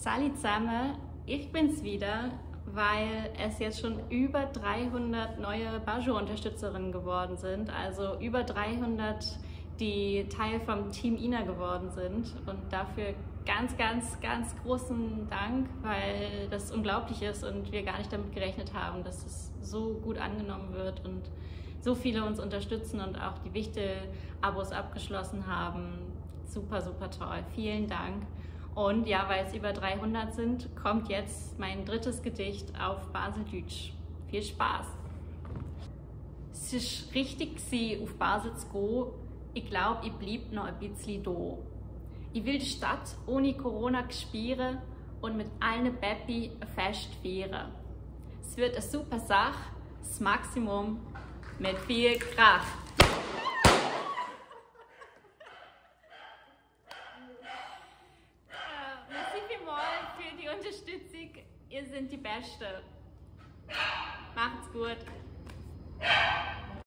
Sali zusammen, ich bin's wieder, weil es jetzt schon über 300 neue Bajo-Unterstützerinnen geworden sind, also über 300, die Teil vom Team Ina geworden sind, und dafür ganz großen Dank, weil das unglaublich ist und wir gar nicht damit gerechnet haben, dass es so gut angenommen wird und so viele uns unterstützen und auch die Wichtel-Abos abgeschlossen haben. Super toll. Vielen Dank. Und ja, weil es über 300 sind, kommt jetzt mein drittes Gedicht auf Baseldeutsch. Viel Spaß! Es ist richtig, auf Basel zu gehen. Ich glaube, ich bleib noch ein bisschen da. Ich will die Stadt ohne Corona spielen und mit allen Beppi ein Fest feiern. Es wird eine super Sache, das Maximum mit viel Kraft. Merci vielmals für die Unterstützung. Ihr seid die Beste. Macht's gut.